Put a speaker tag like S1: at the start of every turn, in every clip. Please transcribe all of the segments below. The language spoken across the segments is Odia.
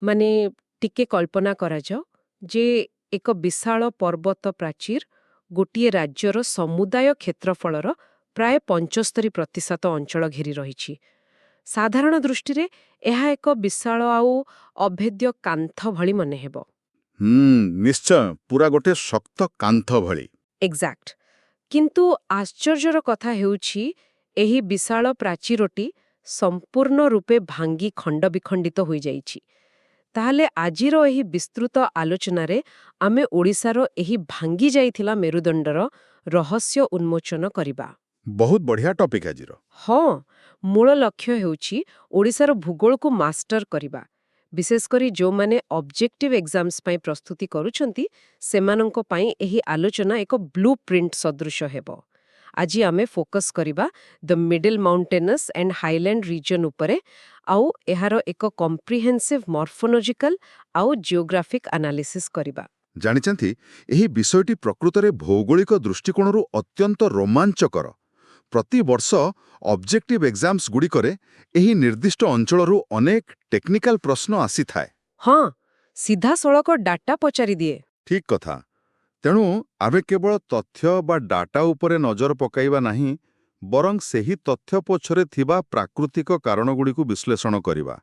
S1: ମାନେ ଟିକେ କଳ୍ପନା କରାଯାଉ ଯେ ଏକ ବିଶାଳ ପର୍ବତ ପ୍ରାଚୀର ଗୋଟିଏ ରାଜ୍ୟର ସମୁଦାୟ କ୍ଷେତ୍ରଫଳର ପ୍ରାୟ 75% ଅଞ୍ଚଳ ଘେରି ରହିଛି। ସାଧାରଣ ଦୃଷ୍ଟିରେ ଏହା ଏକ ବିଶାଳ ଆଉ ଅଭେଦ୍ୟ କାନ୍ଥ ଭଳି ମନେହେବ।
S2: ନିଶ୍ଚୟ, ପୁରା ଗୋଟେ ଶକ୍ତ କାନ୍ଥ ଭଳି।
S1: ଏକ୍ଜାକ୍ଟ। କିନ୍ତୁ ଆଶ୍ଚର୍ଯ୍ୟର କଥା ହେଉଛି ଏହି ବିଶାଳ ପ୍ରାଚୀରଟି ସମ୍ପୂର୍ଣ୍ଣ ରୂପେ ଭାଙ୍ଗି ଖଣ୍ଡବିଖଣ୍ଡିତ ହୋଇଯାଇଛି। ତାହେଲେ ଆଜିର ଏହି ବିସ୍ତୃତ ଆଲୋଚନାରେ ଆମେ ଓଡ଼ିଶାର ଏହି ଭାଙ୍ଗି ଯାଇଥିଲା ମେରୁଦଣ୍ଡର ରହସ୍ୟ ଉନ୍ମୋଚନ କରିବା।
S2: ବହୁତ ବଢ଼ିଆ ଟପିକ୍ ଆଜିର।
S1: ହଁ, ମୂଳ ଲକ୍ଷ୍ୟ ହେଉଛି ଓଡ଼ିଶାର ଭୂଗୋଳକୁ ମାଷ୍ଟର କରିବା। ବିଶେଷ କରି ଯେଉଁମାନେ ଅବଜେକ୍ଟିଭ୍ ଏକ୍ଜାମ୍ସ ପାଇଁ ପ୍ରସ୍ତୁତି କରୁଛନ୍ତି, ସେମାନଙ୍କ ପାଇଁ ଏହି ଆଲୋଚନା ଏକ ବ୍ଲୁ ପ୍ରିଣ୍ଟ ସଦୃଶ ହେବ। ଆଜି ଆମେ ଫୋକସ୍ କରିବା ଦ ମିଡିଲ୍ ମାଉଣ୍ଟେନସ୍ ଆଣ୍ଡ ହାଇଲ୍ୟାଣ୍ଡ ରିଜନ୍ ଉପରେ, ଆଉ ଏହାର ଏକ କମ୍ପ୍ରିହେନ୍ସିଭ୍ ମର୍ଫୋଲୋଜିକାଲ ଆଉ ଜିଓଗ୍ରାଫିକ୍ ଆନାଲିସିସ୍ କରିବା।
S2: ଜାଣିଛନ୍ତି, ଏହି ବିଷୟଟି ପ୍ରକୃତରେ ଭୌଗୋଳିକ ଦୃଷ୍ଟିକୋଣରୁ ଅତ୍ୟନ୍ତ ରୋମାଞ୍ଚକର। ପ୍ରତିବର୍ଷ ଅବଜେକ୍ଟିଭ୍ ଏକ୍ଜାମ୍ସ ଗୁଡ଼ିକରେ ଏହି ନିର୍ଦ୍ଦିଷ୍ଟ ଅଞ୍ଚଳରୁ ଅନେକ ଟେକ୍ନିକାଲ ପ୍ରଶ୍ନ ଆସିଥାଏ।
S1: ହଁ, ସିଧାସଳଖ ଡାଟା ପଚାରିଦିଏ।
S2: ଠିକ୍ କଥା। ତେଣୁ ଆମେ କେବଳ ତଥ୍ୟ ବା ଡାଟା ଉପରେ ନଜର ପକାଇବା ନାହିଁ, ବରଂ ସେହି ତଥ୍ୟ ପଛରେ ଥିବା ପ୍ରାକୃତିକ କାରଣଗୁଡ଼ିକୁ ବିଶ୍ଳେଷଣ କରିବା।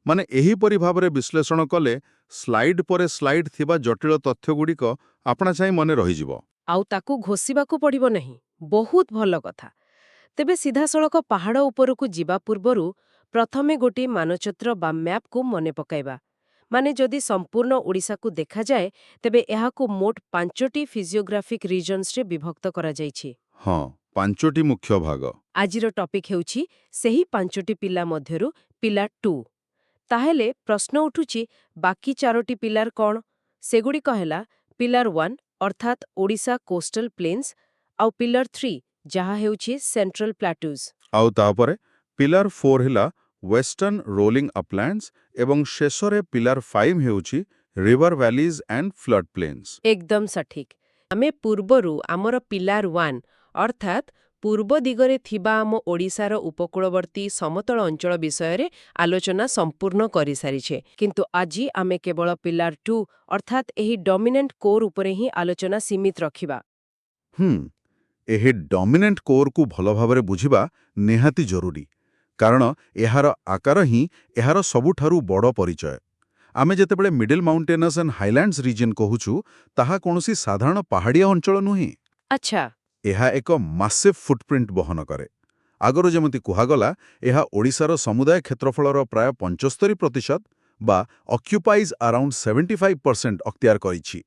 S2: ମାନେ ଏହିପରି ଭାବରେ ବିଶ୍ଳେଷଣ କଲେ ସ୍ଲାଇଡ୍ ପରେ ସ୍ଲାଇଡ୍ ଥିବା ଜଟିଳ ତଥ୍ୟଗୁଡ଼ିକ ଆପଣାଛାଏଁ ମନେ ରହିଯିବ।
S1: ଆଉ ତାକୁ ଘୋଷିବାକୁ ପଡ଼ିବ ନାହିଁ। ବହୁତ ଭଲ କଥା। ତେବେ ସିଧାସଳଖ ପାହାଡ଼ ଉପରକୁ ଯିବା ପୂର୍ବରୁ ପ୍ରଥମେ ଗୋଟିଏ ମାନଚିତ୍ର ବା ମ୍ୟାପ୍କୁ ମନେ ପକାଇବା। ମାନେ ଯଦି ସମ୍ପୂର୍ଣ୍ଣ ଓଡ଼ିଶାକୁ ଦେଖାଯାଏ, ତେବେ ଏହାକୁ ମୋଟ 5ଟି ଫିଜିଓଗ୍ରାଫିକ୍ ରିଜନ୍ସରେ ବିଭକ୍ତ କରାଯାଇଛି।
S2: ହଁ, 5ଟି ମୁଖ୍ୟ ଭାଗ।
S1: ଆଜିର ଟପିକ୍ ହେଉଛି ସେହି 5ଟି ପିଲା ମଧ୍ୟରୁ ପିଲାର 2। ତାହେଲେ ପ୍ରଶ୍ନ ଉଠୁଛି, ବାକି 4ଟି ପିଲାର କ'ଣ? ସେଗୁଡ଼ିକ ହେଲା ପିଲାର 1 ଅର୍ଥାତ୍ ଓଡ଼ିଶା କୋଷ୍ଟାଲ ପ୍ଲେନ୍ସ, ଆଉ ପିଲାର 3 ଯାହା ହେଉଛି ସେଣ୍ଟ୍ରାଲ ପ୍ଲାଟୁଜ୍।
S2: ଆଉ ତାପରେ ପିଲାର 4 ହେଲା ୱେଷ୍ଟର୍ଣ୍ଣ ରୋଲିଂ ଅପଲ୍ୟାଣ୍ଡସ୍ ଏବଂ ଶେଷରେ ପିଲାର 5 ହେଉଛି ରିଭର ଭ୍ୟାଲିଜ୍ ଆଣ୍ଡ ଫ୍ଲଡ୍ ପ୍ଲେନ୍ସ।
S1: ଏକଦମ ସଠିକ୍। ଆମେ ପୂର୍ବରୁ ଆମର ପିଲାର 1 ଅର୍ଥାତ୍ ପୂର୍ବ ଦିଗରେ ଥିବା ଆମ ଓଡ଼ିଶାର ଉପକୂଳବର୍ତ୍ତୀ ସମତଳ ଅଞ୍ଚଳ ବିଷୟରେ ଆଲୋଚନା ସମ୍ପୂର୍ଣ୍ଣ କରିସାରିଛେ। କିନ୍ତୁ ଆଜି ଆମେ କେବଳ ପିଲାର 2 ଅର୍ଥାତ୍ ଏହି ଡମିନେଣ୍ଟ କୋର୍ ଉପରେ ହିଁ ଆଲୋଚନା ସୀମିତ ରଖିବା।
S2: ଏହି ଡମିନେଣ୍ଟ କୋର୍କୁ ଭଲ ଭାବରେ ବୁଝିବା ନିହାତି ଜରୁରୀ, କାରଣ ଏହାର ଆକାର ହିଁ ଏହାର ସବୁଠାରୁ ବଡ଼ ପରିଚୟ। ଆମେ ଯେତେବେଳେ ମିଡିଲ୍ ମାଉଣ୍ଟେନସ୍ ଆଣ୍ଡ ହାଇଲ୍ୟାଣ୍ଡସ୍ ରିଜିନ୍ କହୁଛୁ, ତାହା କୌଣସି ସାଧାରଣ ପାହାଡ଼ିଆ ଅଞ୍ଚଳ ନୁହେଁ।
S1: ଆଚ୍ଛା।
S2: ଏହା ଏକ ମାସିଭ୍ ଫୁଟପ୍ରିଣ୍ଟ ବହନ କରେ। ଆଗରୁ ଯେମିତି କୁହାଗଲା, ଏହା ଓଡ଼ିଶାର ସମୁଦାୟ କ୍ଷେତ୍ରଫଳର ପ୍ରାୟ 75% ବା ଅକ୍ୟୁପାଇଜ୍ ଆରାଉଣ୍ଡ 75% ଅକ୍ତିଆର କରିଛି।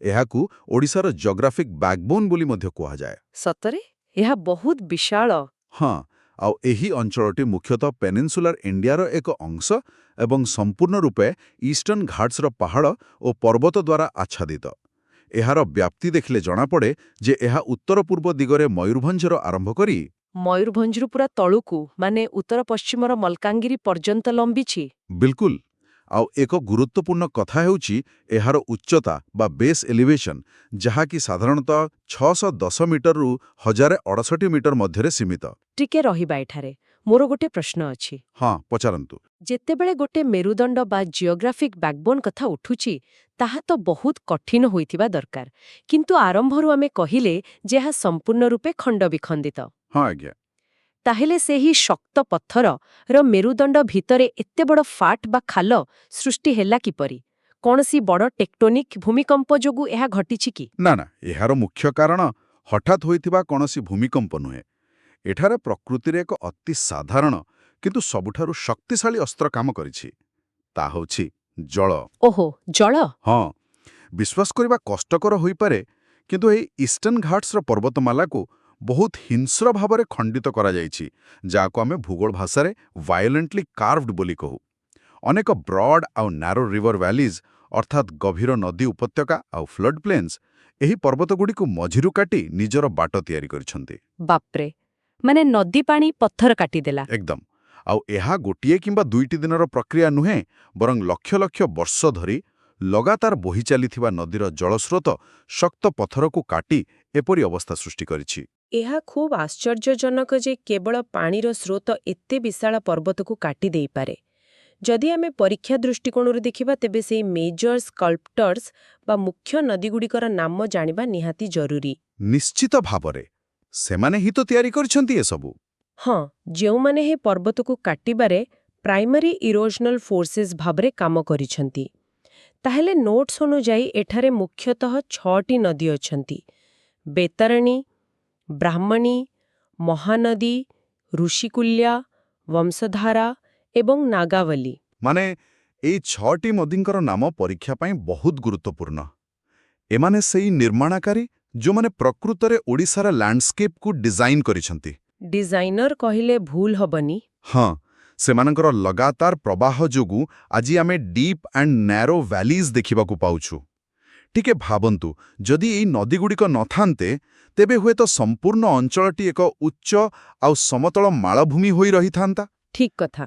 S2: ଏହାକୁ ଓଡ଼ିଶାର ଜିଓଗ୍ରାଫିକ୍ ବ୍ୟାକବୋନ୍ ବୋଲି ମଧ୍ୟ କୁହାଯାଏ।
S1: ସତରେ? ଏହା ବହୁତ ବିଶାଳ।
S2: ହଁ, ଆଉ ଏହି ଅଞ୍ଚଳଟି ମୁଖ୍ୟତଃ ପେନିନସୁଲାର ଇଣ୍ଡିଆର ଏକ ଅଂଶ ଏବଂ ସମ୍ପୂର୍ଣ୍ଣ ରୂପେ ଇଷ୍ଟର୍ଣ୍ଣ ଘାଟ୍ସର ପାହାଡ଼ ଓ ପର୍ବତ ଦ୍ୱାରା ଆଚ୍ଛାଦିତ। ଏହାର ବ୍ୟାପ୍ତି ଦେଖିଲେ ଜଣାପଡ଼େ ଯେ ଏହା ଉତ୍ତର ପୂର୍ବ ଦିଗରେ ମୟୂରଭଞ୍ଜର ଆରମ୍ଭ କରି
S1: ମୟୂରଭଞ୍ଜରୁ ପୁରା ତଳୁକୁ, ମାନେ ଉତ୍ତର ପଶ୍ଚିମର ମଲକାଙ୍ଗିରି ପର୍ଯ୍ୟନ୍ତ ଲମ୍ବିଛି।
S2: ବିଲକୁଲ। ଆଉ ଏକ ଗୁରୁତ୍ୱପୂର୍ଣ୍ଣ କଥା ହେଉଛି ଏହାର ଉଚ୍ଚତା ବା ବେସ୍ ଏଲିଭେସନ୍, ଯାହାକି ସାଧାରଣତଃ 610 ମିଟରରୁ 1068 ମିଟର ମଧ୍ୟରେ ସୀମିତ।
S1: ଟିକେ ରହିବା ଏଠାରେ। ମୋର ଗୋଟେ ପ୍ରଶ୍ନ ଅଛି।
S2: ହଁ, ପଚାରନ୍ତୁ।
S1: ଯେତେବେଳେ ଗୋଟେ ମେରୁଦଣ୍ଡ ବା ଜିଓଗ୍ରାଫିକ୍ ବ୍ୟାକବୋନ୍ କଥା ଉଠୁଛି, ତାହା ତ ବହୁତ କଠିନ ହୋଇଥିବା ଦରକାର। କିନ୍ତୁ ଆରମ୍ଭରୁ ଆମେ କହିଲେ ଯେ ଏହା ସମ୍ପୂର୍ଣ୍ଣ ରୂପେ ଖଣ୍ଡବିଖଣ୍ଡିତ।
S2: ହଁ ଆଜ୍ଞା।
S1: ତାହେଲେ ସେହି ଶକ୍ତ ପଥରର ମେରୁଦଣ୍ଡ ଭିତରେ ଏତେ ବଡ଼ ଫାଟ୍ ବା ଖାଲ ସୃଷ୍ଟି ହେଲା କିପରି? କୌଣସି ବଡ଼ ଟେକ୍ଟୋନିକ୍ ଭୂମିକମ୍ପ ଯୋଗୁଁ ଏହା ଘଟିଛି କି?
S2: ନା, ଏହାର ମୁଖ୍ୟ କାରଣ ହଠାତ୍ ହୋଇଥିବା କୌଣସି ଭୂମିକମ୍ପ ନୁହେଁ। ଏଠାରେ ପ୍ରକୃତିରେ ଏକ ଅତି ସାଧାରଣ କିନ୍ତୁ ସବୁଠାରୁ ଶକ୍ତିଶାଳୀ ଅସ୍ତ୍ର କାମ କରିଛି। ତା ହେଉଛି ଜଳ।
S1: ଓହୋ, ଜଳ?
S2: ହଁ, ବିଶ୍ୱାସ କରିବା କଷ୍ଟକର ହୋଇପାରେ, କିନ୍ତୁ ଏହି ଇଷ୍ଟର୍ଣ୍ଣ ଘାଟ୍ସର ପର୍ବତମାଲାକୁ ବହୁତ ହିଂସ୍ର ଭାବରେ ଖଣ୍ଡିତ କରାଯାଇଛି, ଯାହାକୁ ଆମେ ଭୂଗୋଳ ଭାଷାରେ ଭାୟୋଲେଣ୍ଟଲି କାର୍ଭଡ୍ ବୋଲି କହୁ। ଅନେକ ବ୍ରଡ୍ ଆଉ ନ୍ୟାରୋ ରିଭର ଭ୍ୟାଲିଜ୍ ଅର୍ଥାତ୍ ଗଭୀର ନଦୀ ଉପତ୍ୟକା ଆଉ ଫ୍ଲଡ୍ ପ୍ଲେନ୍ସ ଏହି ପର୍ବତଗୁଡ଼ିକୁ ମଝିରୁ କାଟି ନିଜର ବାଟ ତିଆରି କରିଛନ୍ତି।
S1: ବାପ୍ରେ, ମାନେ ନଦୀ ପାଣି ପଥର କାଟିଦେଲା।
S2: ଏକଦମ। ଆଉ ଏହା ଗୋଟିଏ କିମ୍ବା 2ଟି ଦିନର ପ୍ରକ୍ରିୟା ନୁହେଁ, ବରଂ ଲକ୍ଷ ଲକ୍ଷ ବର୍ଷ ଧରି ଲଗାତାର ବୋହି ଚାଲିଥିବା ନଦୀର ଜଳସ୍ରୋତ ଶକ୍ତ ପଥରକୁ କାଟି ଏପରି ଅବସ୍ଥା ସୃଷ୍ଟି କରିଛି।
S1: ଏହା ଖୁବ୍ ଆଶ୍ଚର୍ଯ୍ୟଜନକ ଯେ କେବଳ ପାଣିର ସ୍ରୋତ ଏତେ ବିଶାଳ ପର୍ବତକୁ କାଟି ଦେଇପାରେ। ଯଦି ଆମେ ପରୀକ୍ଷା ଦୃଷ୍ଟିକୋଣରୁ ଦେଖିବା ତେବେ ସେଇ ମେଜର ସ୍କଲ୍ପଟର୍ସ ବା ମୁଖ୍ୟ ନଦୀଗୁଡ଼ିକର ନାମ ଜାଣିବା ନିହାତି ଜରୁରୀ।
S2: ନିଶ୍ଚିତ ଭାବରେ ସେମାନେ ହିଁ ତ ତିଆରି କରିଛନ୍ତି ଏସବୁ।
S1: ହଁ, ଯେଉଁମାନେ ଏହି ପର୍ବତକୁ କାଟିବାରେ ପ୍ରାଇମାରୀ ଇରୋଜନାଲ ଫୋର୍ସେସ୍ ଭାବରେ କାମ କରିଛନ୍ତି। ତାହେଲେ ନୋଟ୍ସ ଅନୁଯାୟୀ ଏଠାରେ ମୁଖ୍ୟତଃ 6ଟି ନଦୀ ଅଛନ୍ତି: ବେତରଣୀ, ବ୍ରାହ୍ମଣୀ, ମହାନଦୀ, ଋଷିକୁଲ୍ୟା, ବଂଶଧାରା ଏବଂ ନାଗାବଲି।
S2: ମାନେ ଏଇ 6ଟି ନଦୀଙ୍କର ନାମ ପରୀକ୍ଷା ପାଇଁ ବହୁତ ଗୁରୁତ୍ୱପୂର୍ଣ୍ଣ। ଏମାନେ ସେଇ ନିର୍ମାଣକାରୀ ଯେଉଁମାନେ ପ୍ରକୃତରେ ଓଡ଼ିଶାର ଲ୍ୟାଣ୍ଡସ୍କେପକୁ ଡିଜାଇନ କରିଛନ୍ତି।
S1: ଡିଜାଇନର କହିଲେ ଭୁଲ ହବନି।
S2: ହଁ, ସେମାନଙ୍କର ଲଗାତାର ପ୍ରବାହ ଯୋଗୁଁ ଆଜି ଆମେ ଡିପ୍ ଆଣ୍ଡ ନ୍ୟାରୋ ଭ୍ୟାଲିଜ୍ ଦେଖିବାକୁ ପାଉଛୁ। ଟିକେ ଭାବନ୍ତୁ, ଯଦି ଏଇ ନଦୀଗୁଡ଼ିକ ନଥାନ୍ତେ ତେବେ ହୁଏତ ସମ୍ପୂର୍ଣ୍ଣ ଅଞ୍ଚଳଟି ଏକ ଉଚ୍ଚ ଆଉ ସମତଳ ମାଳଭୂମି ହୋଇ ରହିଥାନ୍ତା।
S1: ଠିକ୍ କଥା।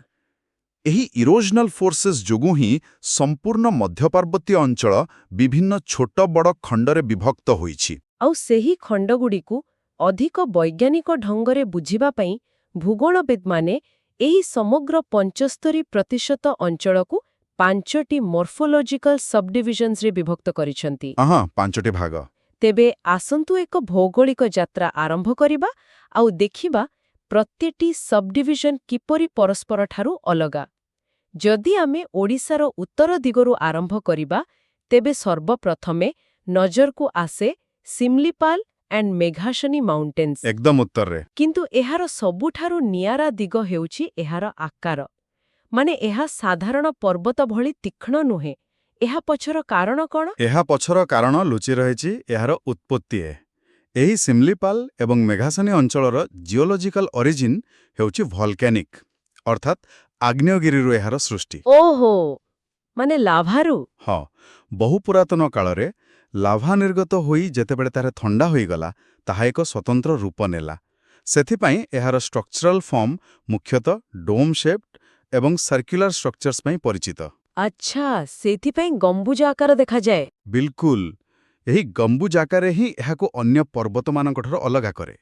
S2: ଏହି ଇରୋଜନାଲ ଫୋର୍ସେସ୍ ଯୋଗୁଁ ହିଁ ସମ୍ପୂର୍ଣ୍ଣ ମଧ୍ୟପାର୍ବତୀୟ ଅଞ୍ଚଳ ବିଭିନ୍ନ ଛୋଟ ବଡ଼ ଖଣ୍ଡରେ ବିଭକ୍ତ ହୋଇଛି।
S1: ଆଉ ସେହି ଖଣ୍ଡଗୁଡ଼ିକୁ ଅଧିକ ବୈଜ୍ଞାନିକ ଢଙ୍ଗରେ ବୁଝିବା ପାଇଁ ଭୂଗୋଳବିଦ୍ମାନେ ଏହି ସମଗ୍ର 75% ଅଞ୍ଚଳକୁ 5ଟି ମର୍ଫୋଲୋଜିକାଲ ସବ୍‌ଡିଭିଜନ୍ସରେ ବିଭକ୍ତ କରିଛନ୍ତି।
S2: 5ଟି ଭାଗ।
S1: ତେବେ ଆସନ୍ତୁ ଏକ ଭୌଗୋଳିକ ଯାତ୍ରା ଆରମ୍ଭ କରିବା ଆଉ ଦେଖିବା ପ୍ରତ୍ୟେକଟି ସବ୍‌ଡିଭିଜନ୍ କିପରି ପରସ୍ପରଠାରୁ ଅଲଗା। ଯଦି ଆମେ ଓଡ଼ିଶାର ଉତ୍ତର ଦିଗରୁ ଆରମ୍ଭ କରିବା ତେବେ ସର୍ବପ୍ରଥମେ ନଜରକୁ ଆସେ ସିମ୍ଲିପାଲ ଆଣ୍ଡ ମେଘାଶନୀ ମାଉଣ୍ଟେନ୍ସ।
S2: ଏକଦମ ଉତ୍ତରରେ।
S1: କିନ୍ତୁ ଏହାର ସବୁଠାରୁ ନିଆରା ଦିଗ ହେଉଛି ଏହାର ଆକାର। ମାନେ ଏହା ସାଧାରଣ ପର୍ବତ ଭଳି ତୀକ୍ଷ୍ଣ ନୁହେଁ। ଏହା ପଛର କାରଣ କ'ଣ?
S2: ଏହା ପଛର କାରଣ ଲୁଚି ରହିଛି ଏହାର ଉତ୍ପତ୍ତିରେ। ଏହି ସିମ୍ଲିପାଲ ଏବଂ ମେଘାସନୀ ଅଞ୍ଚଳର ଜିଓଲୋଜିକାଲ ଅରିଜିନ୍ ହେଉଛି ଭଲ୍କାନିକ୍, ଅର୍ଥାତ୍ ଆଗ୍ନେୟଗିରିରୁ ଏହାର ସୃଷ୍ଟି।
S1: ଓହୋ, ମାନେ ଲାଭାରୁ?
S2: ହଁ, ବହୁ ପୁରାତନ କାଳରେ ଲାଭା ନିର୍ଗତ ହୋଇ ଯେତେବେଳେ ତାର ଥଣ୍ଡା ହୋଇଗଲା, ତାହା ଏକ ସ୍ୱତନ୍ତ୍ର ରୂପ ନେଲା। ସେଥିପାଇଁ ଏହାର ଷ୍ଟ୍ରକ୍ଚରାଲ ଫର୍ମ ମୁଖ୍ୟତଃ ଡୋମ୍ ଶେପ୍ଡ ଏବଂ ସର୍କ୍ୟୁଲାର ଷ୍ଟ୍ରକ୍ଚର୍ସ ପାଇଁ ପରିଚିତ।
S1: ଆଚ୍ଛା, ସେଇଥିପାଇଁ ଗମ୍ବୁଜ ଆକାର ଦେଖାଯାଏ।
S2: ବିଲକୁଲ, ଏହି ଗମ୍ବୁଜ ଆକାରରେ ହିଁ ଏହାକୁ ଅନ୍ୟ ପର୍ବତମାନଙ୍କଠାରୁ ଅଲଗା କରେ।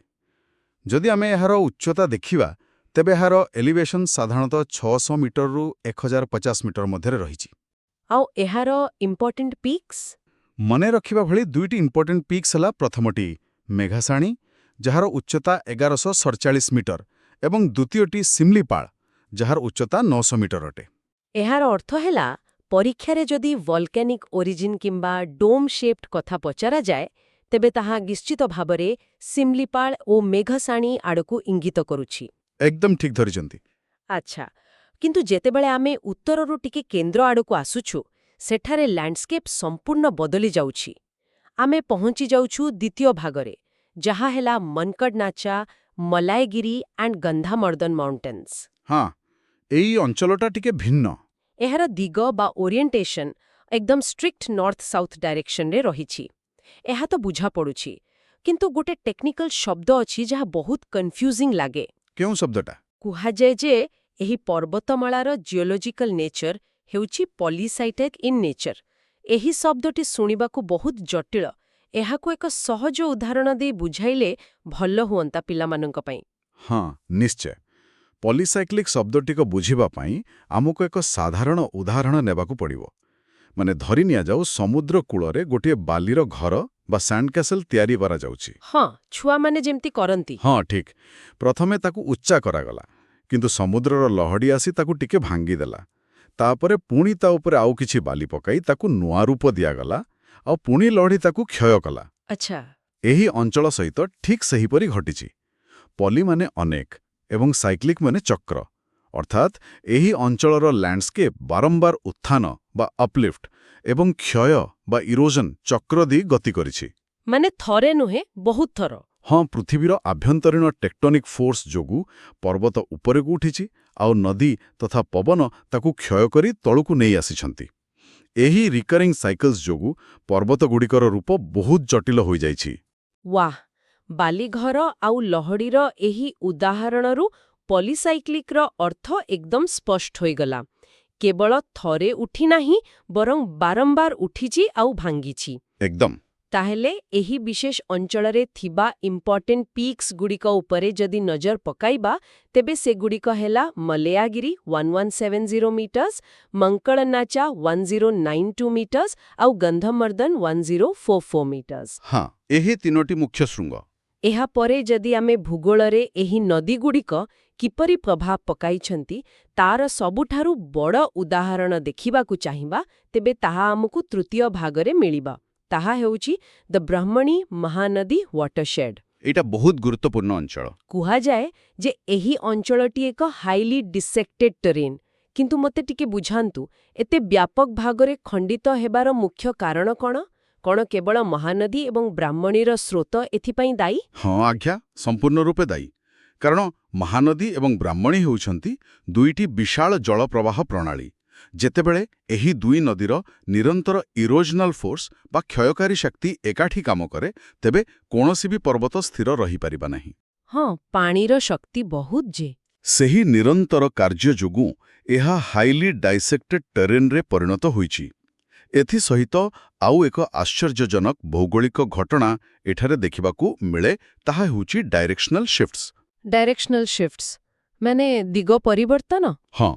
S2: ଯଦି ଆମେ ଏହାର ଉଚ୍ଚତା ଦେଖିବା ତେବେ ଏହାର ଏଲିଭେସନ୍ ସାଧାରଣତଃ 600 ମିଟରରୁ 1050 ମିଟର ମଧ୍ୟରେ ରହିଛି।
S1: ଆଉ ଏହାର ଇମ୍ପୋର୍ଟାଣ୍ଟ ପିକ୍ସ?
S2: ମନେ ରଖିବା ଭଳି 2ଟି ଇମ୍ପୋର୍ଟାଣ୍ଟ ପିକ୍ସ ହେଲା ପ୍ରଥମଟି ମେଘାସାଣୀ, ଯାହାର ଉଚ୍ଚତା 1147 ମିଟର, ଏବଂ ଦ୍ୱିତୀୟଟି ସିମ୍ଲିପାଳ, ଯାହାର ଉଚ୍ଚତା 900 ମିଟର ଅଟେ।
S1: ଏହାର ଅର୍ଥ ହେଲା ପରୀକ୍ଷାରେ ଯଦି ଭଲ୍କାନିକ୍ ଓରିଜିନ୍ କିମ୍ବା ଡୋମ୍ ଶେପ୍ଡ କଥା ପଚରାଯାଏ ତେବେ ତାହା ନିଶ୍ଚିତ ଭାବରେ ସିମ୍ଲିପାଳ ଓ ମେଘସାଣୀ ଆଡ଼କୁ ଇଙ୍ଗିତ କରୁଛି।
S2: ଏକଦମ ଠିକ୍ ଧରିଛନ୍ତି।
S1: ଆଚ୍ଛା, କିନ୍ତୁ ଯେତେବେଳେ ଆମେ ଉତ୍ତରରୁ ଟିକେ କେନ୍ଦ୍ର ଆଡ଼କୁ ଆସୁଛୁ ସେଠାରେ ଲ୍ୟାଣ୍ଡସ୍କେପ୍ ସମ୍ପୂର୍ଣ୍ଣ ବଦଳି ଯାଉଛି। ଆମେ ପହଞ୍ଚି ଯାଉଛୁ ଦ୍ୱିତୀୟ ଭାଗରେ, ଯାହା ହେଲା ମନକଡନାଚା, ମଲାୟଗିରି ଆଣ୍ଡ ଗନ୍ଧାମର୍ଦ୍ଦନ ମାଉଣ୍ଟେନ୍ସ।
S2: ହଁ, ଏଇ ଅଞ୍ଚଳଟା ଟିକେ ଭିନ୍ନ।
S1: ଏହାର ଦିଗ ବା ଓରିଏଣ୍ଟେସନ୍ ଏକଦମ ଷ୍ଟ୍ରିକ୍ଟ ନର୍ଥ ସାଉଥ୍ ଡାଇରେକ୍ସନରେ ରହିଛି। ଏହା ତ ବୁଝାପଡ଼ୁଛି, କିନ୍ତୁ ଗୋଟେ ଟେକ୍ନିକାଲ ଶବ୍ଦ ଅଛି ଯାହା ବହୁତ କନଫ୍ୟୁଜିଂ ଲାଗେ।
S2: କେଉଁ ଶବ୍ଦଟା?
S1: କୁହାଯାଏ ଯେ ଏହି ପର୍ବତମାଳାର ଜିଓଲୋଜିକାଲ ନେଚର ହେଉଛି ପଲିସାଇଟେକ୍ ଇନ୍ ନେଚର। ଏହି ଶବ୍ଦଟି ଶୁଣିବାକୁ ବହୁତ ଜଟିଳ। ଏହାକୁ ଏକ ସହଜ ଉଦାହରଣ ଦେଇ ବୁଝାଇଲେ ଭଲ ହୁଅନ୍ତା ପିଲାମାନଙ୍କ ପାଇଁ।
S2: ହଁ, ନିଶ୍ଚୟ। ପଲିସାଇକ୍ଲିକ୍ ଶବ୍ଦଟିକୁ ବୁଝିବା ପାଇଁ ଆମକୁ ଏକ ସାଧାରଣ ଉଦାହରଣ ନେବାକୁ ପଡ଼ିବ। ମାନେ ଧରି ନିଆଯାଉ ସମୁଦ୍ର କୂଳରେ ଗୋଟିଏ ବାଲିର ଘର ବା ସ୍ୟାଣ୍ଡ କ୍ୟାସେଲ ତିଆରି କରାଯାଉଛି।
S1: ହଁ, ଛୁଆମାନେ ଯେମିତି କରନ୍ତି।
S2: ହଁ, ଠିକ୍। ପ୍ରଥମେ ତାକୁ ଉଚ୍ଚା କରାଗଲା, କିନ୍ତୁ ସମୁଦ୍ରର ଲହଡ଼ି ଆସି ତାକୁ ଟିକେ ଭାଙ୍ଗିଦେଲା। ତାପରେ ପୁଣି ତା ଉପରେ ଆଉ କିଛି ବାଲି ପକାଇ ତାକୁ ନୂଆ ରୂପ ଦିଆଗଲା, ଆଉ ପୁଣି ଲହଡ଼ି ତାକୁ କ୍ଷୟ କଲା।
S1: ଆଚ୍ଛା।
S2: ଏହି ଅଞ୍ଚଳ ସହିତ ଠିକ୍ ସେହିପରି ଘଟିଛି। ପଲିମାନେ ଅନେକ ଏବଂ ସାଇକ୍ଲିକ୍ ମାନେ ଚକ୍ର, ଅର୍ଥାତ୍ ଏହି ଅଞ୍ଚଳର ଲ୍ୟାଣ୍ଡସ୍କେପ୍ ବାରମ୍ବାର ଉତ୍ଥାନ ବା ଅପଲିଫ୍ଟ ଏବଂ କ୍ଷୟ ବା ଇରୋଜନ ଚକ୍ର ଦେଇ ଗତି କରିଛି।
S1: ମାନେ ଥରେ ନୁହେଁ, ବହୁତ ଥର।
S2: ହଁ, ପୃଥିବୀର ଆଭ୍ୟନ୍ତରୀଣ ଟେକ୍ଟୋନିକ୍ ଫୋର୍ସ ଯୋଗୁଁ ପର୍ବତ ଉପରକୁ ଉଠିଛି ଆଉ ନଦୀ ତଥା ପବନ ତାକୁ କ୍ଷୟ କରି ତଳକୁ ନେଇ ଆସିଛନ୍ତି। ଏହି ରିକରିଂ ସାଇକେଲ୍ସ ଯୋଗୁଁ ପର୍ବତଗୁଡ଼ିକର ରୂପ ବହୁତ ଜଟିଳ ହୋଇଯାଇଛି।
S1: ୱାଃ, ବାଲିଘର ଆଉ ଲହଡ଼ିର ଏହି ଉଦାହରଣରୁ ପଲିସାଇକ୍ଲିକ୍ର ଅର୍ଥ ଏକଦମ ସ୍ପଷ୍ଟ ହୋଇଗଲା। କେବଳ ଥରେ ଉଠି ନାହିଁ, ବରଂ ବାରମ୍ବାର ଉଠିଛି ଆଉ ଭାଙ୍ଗିଛି।
S2: ଏକଦମ।
S1: ତାହେଲେ ଏହି ବିଶେଷ ଅଞ୍ଚଳରେ ଥିବା ଇମ୍ପର୍ଟାଣ୍ଟ ପିକ୍ସ ଗୁଡ଼ିକ ଉପରେ ଯଦି ନଜର ପକାଇବା ତେବେ ସେଗୁଡ଼ିକ ହେଲା ମଲୟାଗିରି 1170 ମିଟର୍ସ, ମଙ୍କଳନାଚା 1092 ମିଟର୍ସ ଆଉ ଗନ୍ଧମର୍ଦ୍ଦନ 1044 ମିଟର୍ସ।
S2: ହଁ, ଏହି ତିନୋଟି ମୁଖ୍ୟ ଶୃଙ୍ଗ।
S1: ଏହାପରେ ଯଦି ଆମେ ଭୂଗୋଳରେ ଏହି ନଦୀଗୁଡ଼ିକ କିପରି ପ୍ରଭାବ ପକାଇଛନ୍ତି ତାର ସବୁଠାରୁ ବଡ଼ ଉଦାହରଣ ଦେଖିବାକୁ ଚାହିଁବା ତେବେ ତାହା ଆମକୁ ତୃତୀୟ ଭାଗରେ ମିଳିବ। ତାହା ହେଉଛି ଦ ବ୍ରାହ୍ମଣୀ ମହାନଦୀ ୱାଟରଶେଡ୍।
S2: ଏଇଟା ବହୁତ ଗୁରୁତ୍ୱପୂର୍ଣ୍ଣ ଅଞ୍ଚଳ।
S1: କୁହାଯାଏ ଯେ ଏହି ଅଞ୍ଚଳଟି ଏକ ହାଇଲି ଡିସେକ୍ଟେଡ୍ ଟେରେନ୍। କିନ୍ତୁ ମୋତେ ଟିକେ ବୁଝାନ୍ତୁ, ଏତେ ବ୍ୟାପକ ଭାଗରେ ଖଣ୍ଡିତ ହେବାର ମୁଖ୍ୟ କାରଣ କ'ଣ? କ'ଣ କେବଳ ମହାନଦୀ ଏବଂ ବ୍ରାହ୍ମଣୀର ସ୍ରୋତ ଏଥିପାଇଁ ଦାୟୀ?
S2: ହଁ ଆଜ୍ଞା, ସମ୍ପୂର୍ଣ୍ଣ ରୂପେ ଦାୟୀ। କାରଣ ମହାନଦୀ ଏବଂ ବ୍ରାହ୍ମଣୀ ହେଉଛନ୍ତି ଦୁଇଟି ବିଶାଳ ଜଳପ୍ରବାହ ପ୍ରଣାଳୀ। ଯେତେବେଳେ ଏହି ଦୁଇ ନଦୀର ନିରନ୍ତର ଇରୋଜନାଲ ଫୋର୍ସ ବା କ୍ଷୟକାରୀ ଶକ୍ତି ଏକାଠି କାମ କରେ ତେବେ କୌଣସି ବି ପର୍ବତ ସ୍ଥିର ରହିପାରିବା ନାହିଁ।
S1: ହଁ, ପାଣିର ଶକ୍ତି ବହୁତ ଯେ।
S2: ସେହି ନିରନ୍ତର କାର୍ଯ୍ୟ ଯୋଗୁଁ ଏହା ହାଇଲି ଡାଇସେକ୍ଟେଡ୍ ଟେରେନ୍ରେ ପରିଣତ ହୋଇଛି। ଏଥିସହିତ ଆଉ ଏକ ଆଶ୍ଚର୍ଯ୍ୟଜନକ ଭୌଗୋଳିକ ଘଟଣା ଏଠାରେ ଦେଖିବାକୁ ମିଳେ, ତାହା ହେଉଛି ଡାଇରେକ୍ସନାଲ ଶିଫ୍ଟସ୍।
S1: ଡାଇରେକ୍ସନାଲ ଶିଫ୍ଟସ୍ ମାନେ ଦିଗ ପରିବର୍ତ୍ତନ?
S2: ହଁ,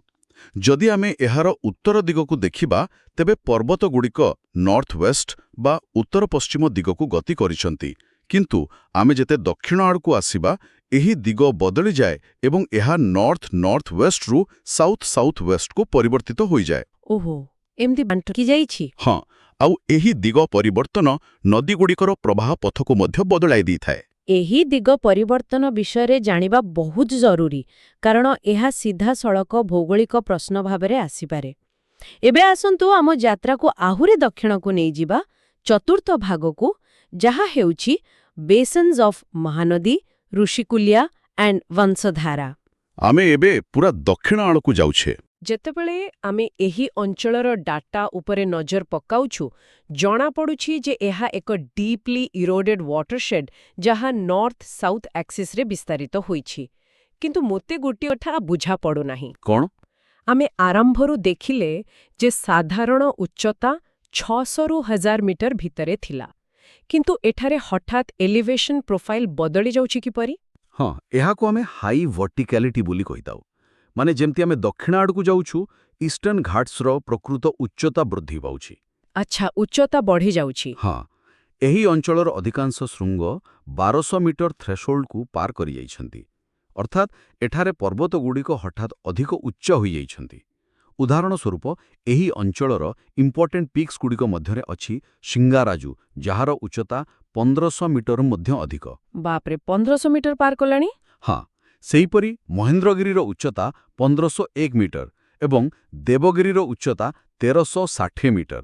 S2: ଯଦି ଆମେ ଏହାର ଉତ୍ତର ଦିଗକୁ ଦେଖିବା ତେବେ ପର୍ବତଗୁଡ଼ିକ ନର୍ଥ ୱେଷ୍ଟ ବା ଉତ୍ତର ପଶ୍ଚିମ ଦିଗକୁ ଗତି କରିଛନ୍ତି। କିନ୍ତୁ ଆମେ ଯେତେ ଦକ୍ଷିଣ ଆଡ଼କୁ ଆସିବା ଏହି ଦିଗ ବଦଳିଯାଏ ଏବଂ ଏହା ନର୍ଥ ନର୍ଥ ୱେଷ୍ଟରୁ ସାଉଥ ସାଉଥ ୱେଷ୍ଟକୁ ପରିବର୍ତ୍ତିତ ହୋଇଯାଏ।
S1: ଓହୋ, ଏମିତି ବାଣ୍ଟକି ଯାଇଛି?
S2: ହଁ, ଆଉ ଏହି ଦିଗ ପରିବର୍ତ୍ତନ ନଦୀଗୁଡ଼ିକର ପ୍ରବାହ ପଥକୁ ମଧ୍ୟ ବଦଳାଇ ଦେଇଥାଏ।
S1: ଏହି ଦିଗ ପରିବର୍ତ୍ତନ ବିଷୟରେ ଜାଣିବା ବହୁତ ଜରୁରୀ, କାରଣ ଏହା ସିଧାସଳଖ ଭୌଗୋଳିକ ପ୍ରଶ୍ନ ଭାବରେ ଆସିପାରେ। ଏବେ ଆସନ୍ତୁ ଆମ ଯାତ୍ରାକୁ ଆହୁରି ଦକ୍ଷିଣକୁ ନେଇଯିବା, ଚତୁର୍ଥ ଭାଗକୁ, ଯାହା ହେଉଛି ବେସନ୍ସ ଅଫ୍ ମହାନଦୀ, ଋଷିକୁଲ୍ୟା ଆଣ୍ଡ ବଂଶଧାରା।
S2: ଆମେ ଏବେ ପୁରା ଦକ୍ଷିଣ ଆଡ଼କୁ ଯାଉଛେ।
S1: ଯେତେବେଳେ ଆମେ ଏହି ଅଞ୍ଚଳର ଡାଟା ଉପରେ ନଜର ପକାଉଛୁ, ଜଣାପଡ଼ୁଛି ଯେ ଏହା ଏକ ଡିପ୍ଲି ଇରୋଡେଡ୍ ୱାଟରଶେଡ୍ ଯାହା ନର୍ଥ ସାଉଥ ଆକ୍ସିସ୍ରେ ବିସ୍ତାରିତ ହୋଇଛି। କିନ୍ତୁ ମୋତେ ଗୋଟିଏ କଥା ବୁଝାପଡ଼ୁନାହିଁ।
S2: କ'ଣ?
S1: ଆମେ ଆରମ୍ଭରୁ ଦେଖିଲେ ଯେ ସାଧାରଣ ଉଚ୍ଚତା 600ରୁ 1000 ମିଟର ଭିତରେ ଥିଲା। କିନ୍ତୁ ଏଠାରେ ହଠାତ୍ ଏଲିଭେସନ୍ ପ୍ରୋଫାଇଲ୍ ବଦଳି ଯାଉଛି କିପରି?
S2: ହଁ, ଏହାକୁ ଆମେ ହାଇ ଭର୍ଟିକାଲିଟି ବୋଲି କହିଥାଉ। ମାନେ ଯେମିତି ଆମେ ଦକ୍ଷିଣ ଆଡ଼କୁ ଯାଉଛୁ, ଇଷ୍ଟର୍ଣ୍ଣ ଘାଟ୍ସର ପ୍ରକୃତ ଉଚ୍ଚତା ବୃଦ୍ଧି ପାଉଛି।
S1: ଆଚ୍ଛା, ଉଚ୍ଚତା ବଢ଼ି ଯାଉଛି।
S2: ହଁ, ଏହି ଅଞ୍ଚଳର ଅଧିକାଂଶ ଶୃଙ୍ଗ 1200 ମିଟର ଥ୍ରେଶୋଲ୍ଡକୁ ପାର କରିଯାଇଛନ୍ତି। ଅର୍ଥାତ୍ ଏଠାରେ ପର୍ବତଗୁଡ଼ିକ ହଠାତ୍ ଅଧିକ ଉଚ୍ଚ ହୋଇଯାଇଛନ୍ତି। ଉଦାହରଣ ସ୍ୱରୂପ ଏହି ଅଞ୍ଚଳର ଇମ୍ପର୍ଟାଣ୍ଟ ପିକ୍ସଗୁଡ଼ିକ ମଧ୍ୟରେ ଅଛି ସିଙ୍ଗାରାଜୁ, ଯାହାର ଉଚ୍ଚତା 1500 ମିଟରରୁ ମଧ୍ୟ ଅଧିକ।
S1: ବାପରେ, 1500 ମିଟର ପାର କଲାଣି?
S2: ହଁ, ସେହିପରି ମହେନ୍ଦ୍ରଗିରିର ଉଚ୍ଚତା 1501 ମିଟର ଏବଂ ଦେବଗିରିର ଉଚ୍ଚତା 1360 ମିଟର।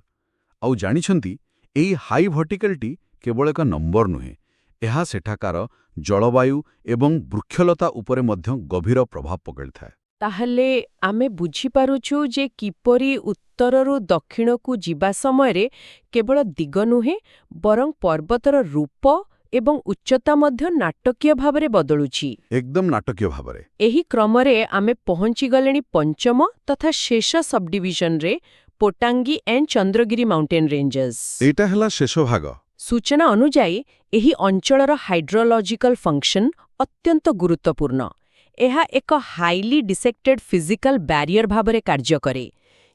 S2: ଆଉ ଜାଣିଛନ୍ତି, ଏହି ହାଇ ଭର୍ଟିକାଲିଟି କେବଳ ଏକ ନମ୍ବର ନୁହେଁ, ଏହା ସେଠାକାର ଜଳବାୟୁ ଏବଂ ବୃକ୍ଷଲତା ଉପରେ ମଧ୍ୟ ଗଭୀର ପ୍ରଭାବ ପକାଇଥାଏ।
S1: ତାହେଲେ ଆମେ ବୁଝିପାରୁଛୁ ଯେ କିପରି ଉତ୍ତରରୁ ଦକ୍ଷିଣକୁ ଯିବା ସମୟରେ କେବଳ ଦିଗ ନୁହେଁ, ବରଂ ପର୍ବତର ରୂପ ଏବଂ ଉଚ୍ଚତା ମଧ୍ୟ ନାଟକୀୟ ଭାବରେ ବଦଳୁଛି।
S2: ଏକଦମ ନାଟକୀୟ ଭାବରେ।
S1: ଏହି କ୍ରମରେ ଆମେ ପହଞ୍ଚିଗଲେଣି ପଞ୍ଚମ ତଥା ଶେଷ ସବ୍ଡିଭିଜନରେ, Pottangi and Chandragiri mountain ranges.
S2: ଏଇଟା ହେଲା ଶେଷ ଭାଗ।
S1: ସୂଚନା ଅନୁଯାୟୀ ଏହି ଅଞ୍ଚଳର ହାଇଡ୍ରୋଲଜିକାଲ ଫଙ୍କସନ୍ ଅତ୍ୟନ୍ତ ଗୁରୁତ୍ୱପୂର୍ଣ୍ଣ। ଏହା ଏକ ହାଇଲି ଡିସେକ୍ଟେଡ୍ ଫିଜିକାଲ ବ୍ୟାରିୟର ଭାବରେ କାର୍ଯ୍ୟ କରେ।